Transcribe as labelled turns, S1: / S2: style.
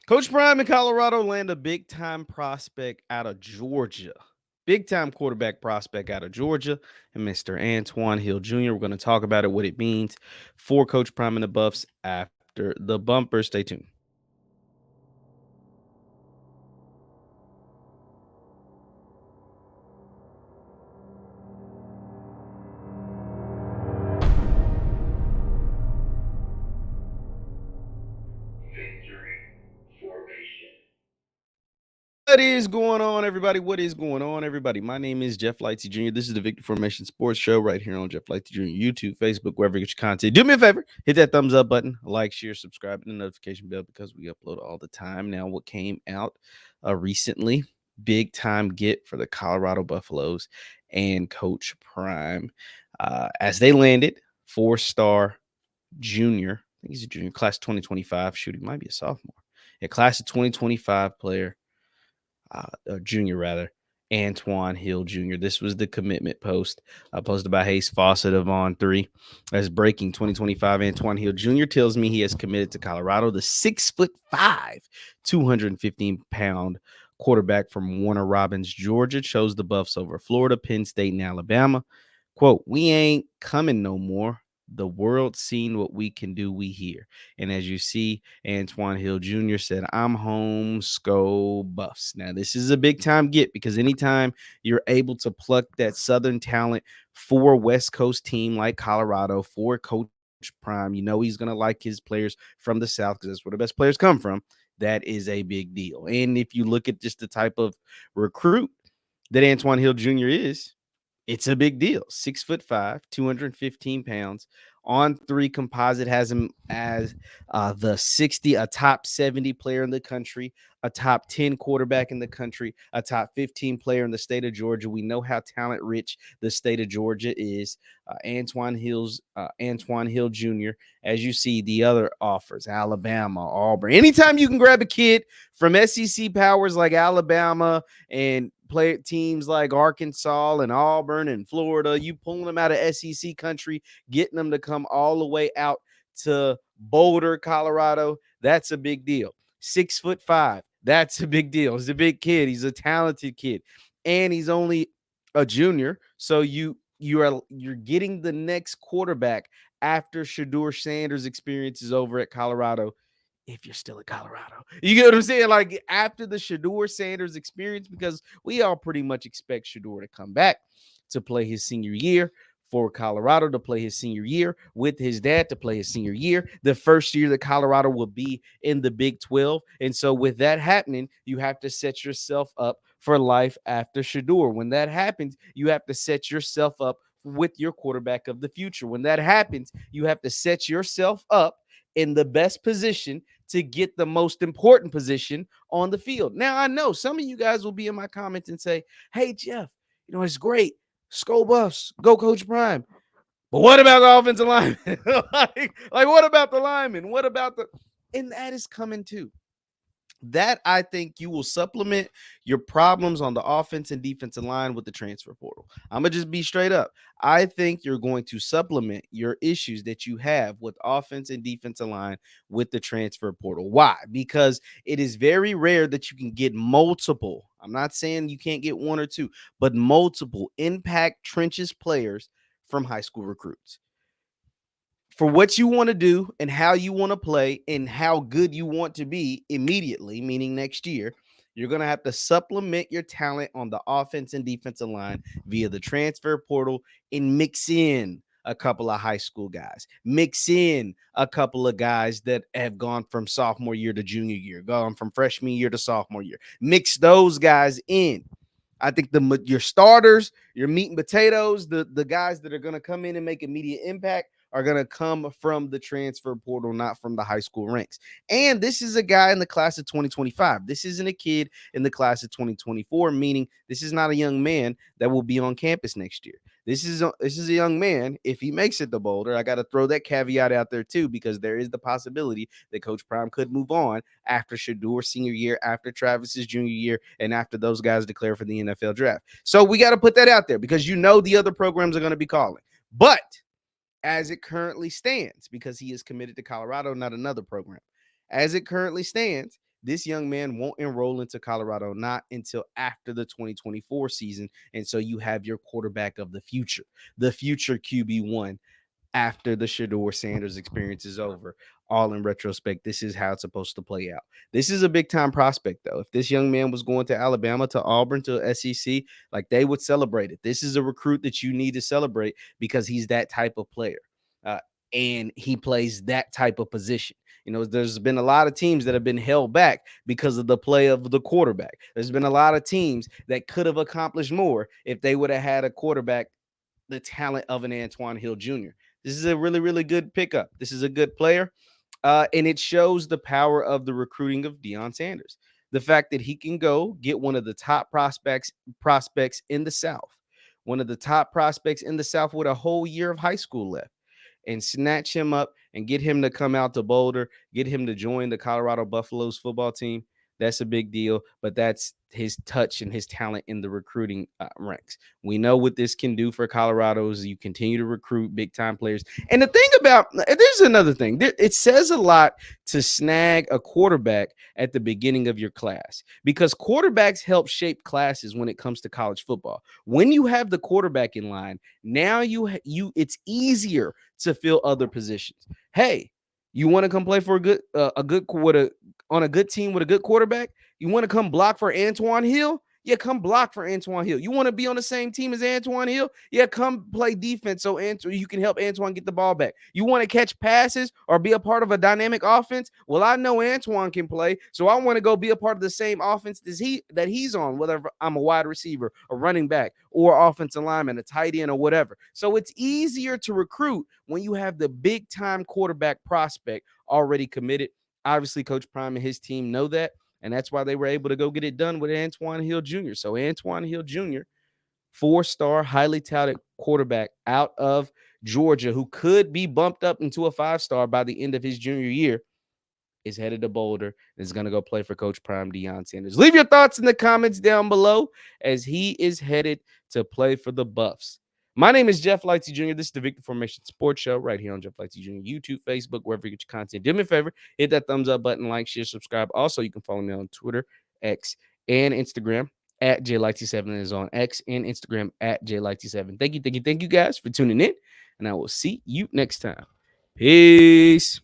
S1: Coach Prime in Colorado land a big-time prospect out of Georgia. Big-time quarterback prospect out of Georgia, and Mr. Antwann Hill Jr. We're going to talk about it, what it means for Coach Prime and the Buffs after the bumper. Stay tuned. What is going on, everybody? What is going on, everybody? My name is JeffLightsyJr. This is the Victory Formation Sports Show right here on JeffLightsJr. YouTube, Facebook, wherever you get your content. Do me a favor, hit that thumbs up button, like, share, subscribe, and the notification bell because we upload all the time. Now, what came out recently, big time get for the Colorado Buffaloes and Coach Prime as they landed four-star junior. I think he's a junior, class 2025. Shoot, he might be a sophomore. A class of 2025 player. Junior rather, Antwann Hill Jr. This was the commitment post posted by Hayes Fawcett of On3 as breaking 2025. Antwann Hill Jr. tells me he has committed to Colorado. The 6'5", 215-pound quarterback from Warner Robins, Georgia, chose the Buffs over Florida, Penn State, and Alabama. Quote, "We ain't coming no more. The world seen what we can do, we here." And as you see, Antwann Hill Jr. said, "I'm home, Sko Buffs." Now, this is a big time get because anytime you're able to pluck that Southern talent for a West Coast team like Colorado, for Coach Prime, you know he's going to like his players from the South because that's where the best players come from. That is a big deal. And if you look at just the type of recruit that Antwann Hill Jr. is, it's a big deal. 6'5", 215 pounds. On3 Composite has him as a top 70 player in the country, a top 10 quarterback in the country, a top 15 player in the state of Georgia. We know how talent rich the state of Georgia is. Antwann Hill Jr. As you see, the other offers, Alabama, Auburn. Anytime you can grab a kid from SEC powers like Alabama and play teams like Arkansas and Auburn and Florida, you pulling them out of SEC country, getting them to come all the way out to Boulder, Colorado, that's a big deal. 6'5", that's a big deal. He's a big kid. He's a talented kid, and he's only a junior. So you're getting the next quarterback after Shedeur Sanders' experience is over at Colorado. If you're still at Colorado, you get what I'm saying? Like after the Shedeur Sanders experience, because we all pretty much expect Shedeur to come back to play his senior year, for Colorado to play his senior year, with his dad to play his senior year, the first year that Colorado will be in the Big 12. And so with that happening, you have to set yourself up for life after Shedeur. When that happens, you have to set yourself up with your quarterback of the future. When that happens, you have to set yourself up in the best position to get the most important position on the field. Now, I know some of you guys will be in my comments and say, "Hey, Jeff, it's great. Skull Buffs, go Coach Prime. But what about the offensive lineman? like, what about the lineman? What about the..." And that is coming too. That I think you will supplement your problems on the offense and defensive line with the transfer portal. I'm going to just be straight up. I think you're going to supplement your issues that you have with offense and defensive line with the transfer portal. Why? Because it is very rare that you can get multiple. I'm not saying you can't get one or two, but multiple impact trenches players from high school recruits. For what you want to do and how you want to play and how good you want to be immediately, meaning next year, you're going to have to supplement your talent on the offense and defensive line via the transfer portal and mix in a couple of high school guys, mix in a couple of guys that have gone from sophomore year to junior year, gone from freshman year to sophomore year, mix those guys in. I think your starters, your meat and potatoes, the guys that are going to come in and make immediate impact are going to come from the transfer portal, not from the high school ranks. And this is a guy in the class of 2025. This isn't a kid in the class of 2024, meaning this is not a young man that will be on campus next year. This is a young man, if he makes it to Boulder. I got to throw that caveat out there too, because there is the possibility that Coach Prime could move on after Shedeur's senior year, after Travis's junior year, and after those guys declare for the NFL draft. So we got to put that out there because the other programs are going to be calling. But as it currently stands, because he is committed to Colorado, not another program. As it currently stands, this young man won't enroll into Colorado not until after the 2024 season. And so you have your quarterback of the future QB1 after the Shedeur Sanders experience is over. All in retrospect, this is how it's supposed to play out. This is a big time prospect, though. If this young man was going to Alabama, to Auburn, to SEC, like they would celebrate it. This is a recruit that you need to celebrate because he's that type of player. Uh, and he plays that type of position. You know, there's been a lot of teams that have been held back because of the play of the quarterback. There's been a lot of teams that could have accomplished more if they would have had a quarterback the talent of an Antwann Hill Jr. This is a really, really good pickup. This is a good player. And it shows the power of the recruiting of Deion Sanders. The fact that he can go get one of the top prospects in the South, one of the top prospects in the South with a whole year of high school left, and snatch him up and get him to come out to Boulder, get him to join the Colorado Buffaloes football team. That's a big deal, but that's his touch and his talent in the recruiting ranks. We know what this can do for Colorado is you continue to recruit big time players. And the thing about there's another thing. It says a lot to snag a quarterback at the beginning of your class because quarterbacks help shape classes when it comes to college football. When you have the quarterback in line, now it's easier to fill other positions. Hey, you want to come play for on a good team with a good quarterback? You want to come block for Antwann Hill? Yeah, come block for Antwann Hill. You want to be on the same team as Antwann Hill? Yeah, come play defense so you can help Antwann get the ball back. You want to catch passes or be a part of a dynamic offense? Well, I know Antwann can play, so I want to go be a part of the same offense that he's on, whether I'm a wide receiver, a running back, or offensive lineman, a tight end, or whatever. So it's easier to recruit when you have the big-time quarterback prospect already committed. Obviously, Coach Prime and his team know that. And that's why they were able to go get it done with Antwann Hill Jr. So Antwann Hill Jr., 4-star, highly touted quarterback out of Georgia, who could be bumped up into a 5-star by the end of his junior year, is headed to Boulder and is going to go play for Coach Prime Deion Sanders. Leave your thoughts in the comments down below as he is headed to play for the Buffs. My name is Jeff Lightsy Jr. This is the Victor Formation Sports Show right here on Jeff Lightsy Jr. YouTube, Facebook, wherever you get your content. Do me a favor, hit that thumbs up button, like, share, subscribe. Also, you can follow me on Twitter, X, and Instagram at JLightsy7 is on X and Instagram at JLightsy7. Thank you guys for tuning in, and I will see you next time. Peace.